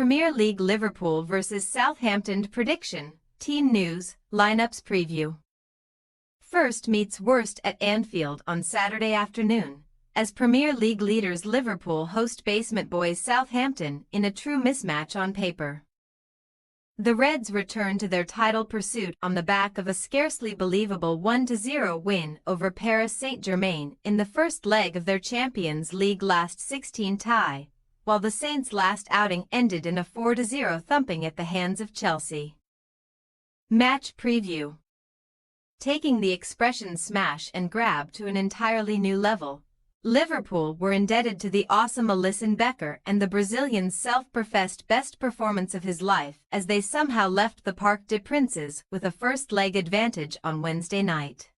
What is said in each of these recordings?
Premier League Liverpool vs Southampton prediction, team news, lineups preview. First meets worst at Anfield on Saturday afternoon, as Premier League leaders Liverpool host basement boys Southampton in a true mismatch on paper. The Reds return to their title pursuit on the back of a scarcely believable 1-0 win over Paris Saint-Germain in the first leg of their Champions League last 16 tie, while the Saints' last outing ended in a 4-0 thumping at the hands of Chelsea. Match preview. Taking the expression smash and grab to an entirely new level, Liverpool were indebted to the awesome Alisson Becker and the Brazilian's self-professed best performance of his life as they somehow left the Parc des Princes with a first-leg advantage on Wednesday night.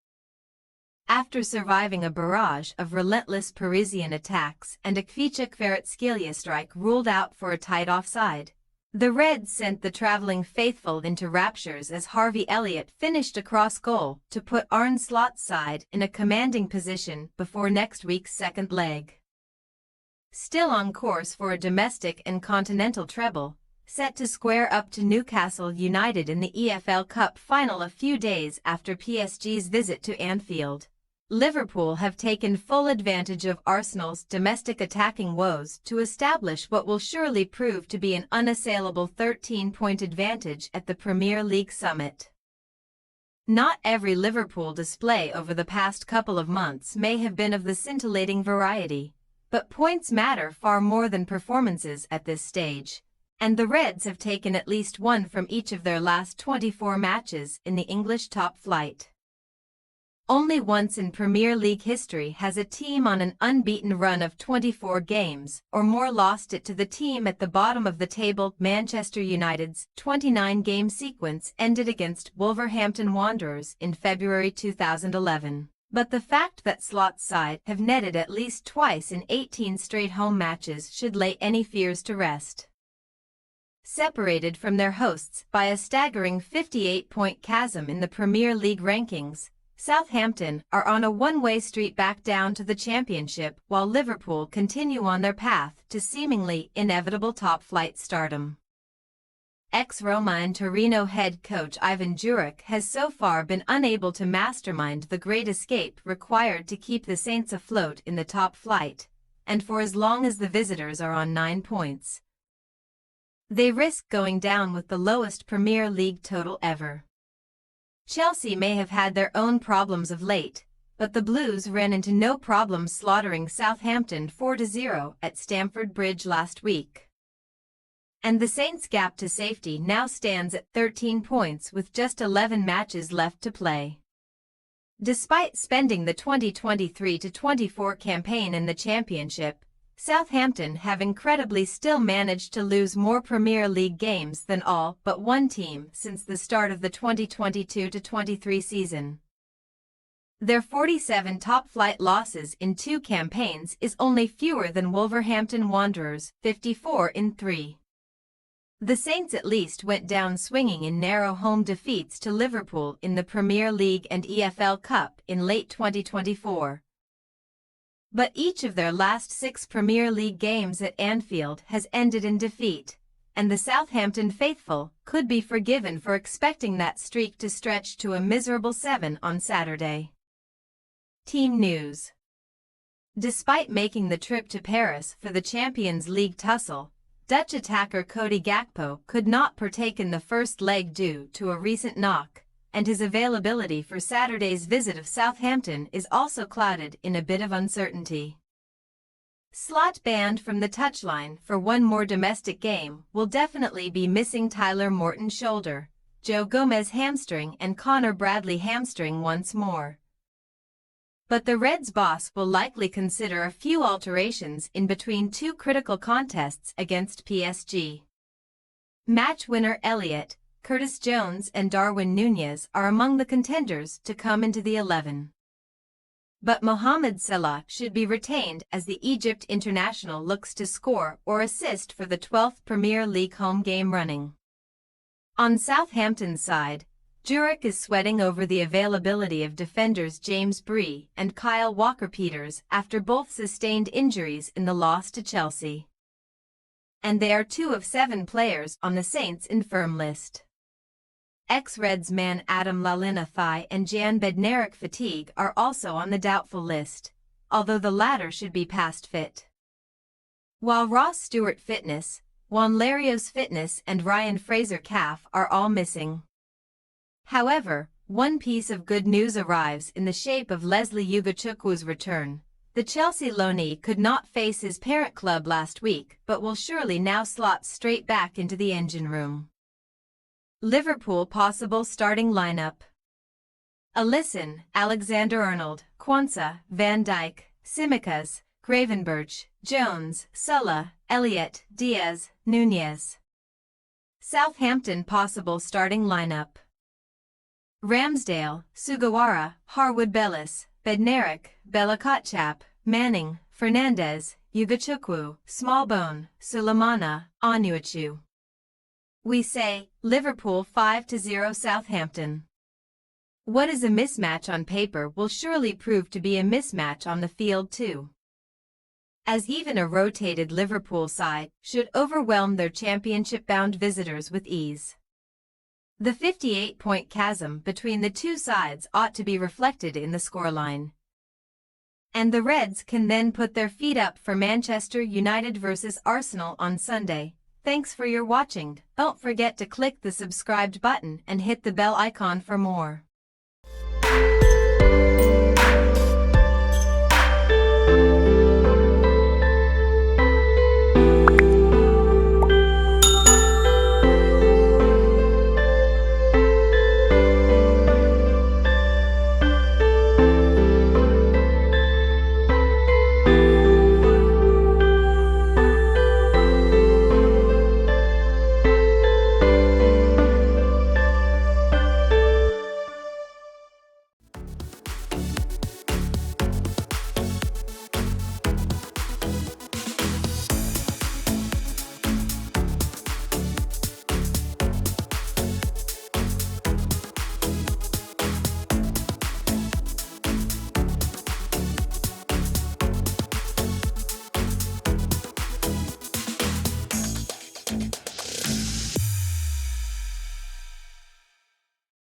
After surviving a barrage of relentless Parisian attacks and a Kvaratskhelia strike ruled out for a tight offside, the Reds sent the travelling faithful into raptures as Harvey Elliott finished a cross goal to put Arne Slot's side in a commanding position before next week's second leg. Still on course for a domestic and continental treble, set to square up to Newcastle United in the EFL Cup final a few days after PSG's visit to Anfield, Liverpool have taken full advantage of Arsenal's domestic attacking woes to establish what will surely prove to be an unassailable 13-point advantage at the Premier League summit. Not every Liverpool display over the past couple of months may have been of the scintillating variety, but points matter far more than performances at this stage, and the Reds have taken at least one from each of their last 24 matches in the English top flight. Only once in Premier League history has a team on an unbeaten run of 24 games or more lost it to the team at the bottom of the table. Manchester United's 29-game sequence ended against Wolverhampton Wanderers in February 2011. But the fact that Slot's side have netted at least twice in 18 straight home matches should lay any fears to rest. Separated from their hosts by a staggering 58-point chasm in the Premier League rankings, Southampton are on a one-way street back down to the Championship while Liverpool continue on their path to seemingly inevitable top-flight stardom. Ex-Roma and Torino head coach Ivan Juric has so far been unable to mastermind the great escape required to keep the Saints afloat in the top flight, and for as long as the visitors are on 9 points, they risk going down with the lowest Premier League total ever. Chelsea may have had their own problems of late, but the Blues ran into no problem slaughtering Southampton 4-0 at Stamford Bridge last week. And the Saints' gap to safety now stands at 13 points with just 11 matches left to play. Despite spending the 2023-24 campaign in the Championship, Southampton have incredibly still managed to lose more Premier League games than all but one team since the start of the 2022-23 season. Their 47 top-flight losses in 2 campaigns is only fewer than Wolverhampton Wanderers' 54 in 3. The Saints at least went down swinging in narrow home defeats to Liverpool in the Premier League and EFL Cup in late 2024. But each of their last 6 Premier League games at Anfield has ended in defeat, and the Southampton faithful could be forgiven for expecting that streak to stretch to a miserable 7 on Saturday. Team news. Despite making the trip to Paris for the Champions League tussle, Dutch attacker Cody Gakpo could not partake in the first leg due to a recent knock, and his availability for Saturday's visit of Southampton is also clouded in a bit of uncertainty. Slot banned from the touchline for one more domestic game will definitely be missing Tyler Morton's shoulder, Joe Gomez hamstring and Connor Bradley hamstring once more. But the Reds' boss will likely consider a few alterations in between 2 critical contests against PSG. Match winner Elliott, Curtis Jones and Darwin Núñez are among the contenders to come into the 11. But Mohamed Salah should be retained as the Egypt international looks to score or assist for the 12th Premier League home game running. On Southampton's side, Juric is sweating over the availability of defenders James Bree and Kyle Walker-Peters after both sustained injuries in the loss to Chelsea. and they are 2 of 7 players on the Saints' infirm list. Ex-Reds man Adam Lallana thigh and Jan Bednarik fatigue are also on the doubtful list, although the latter should be past fit. While Ross Stewart fitness, Juan Larios fitness and Ryan Fraser calf are all missing. However, one piece of good news arrives in the shape of Leslie Ugochukwu's return. The Chelsea loanee could not face his parent club last week but will surely now slot straight back into the engine room. Liverpool possible starting lineup: Alisson, Alexander-Arnold, Quansah, Van Dijk, Tsimikas, Gravenberch, Jones, Sulla, Elliott, Diaz, Nunez. Southampton possible starting lineup: Ramsdale, Sugawara, Harwood-Bellis, Bednarik, Bella-Kotchap, Manning, Fernandez, Ugochukwu, Smallbone, Sulemana, Onuachu. We say, Liverpool 5-0 Southampton. What is a mismatch on paper will surely prove to be a mismatch on the field too, as even a rotated Liverpool side should overwhelm their championship-bound visitors with ease. The 58-point chasm between the two sides ought to be reflected in the scoreline, and the Reds can then put their feet up for Manchester United versus Arsenal on Sunday. Thanks for your watching. Don't forget to click the subscribed button and hit the bell icon for more.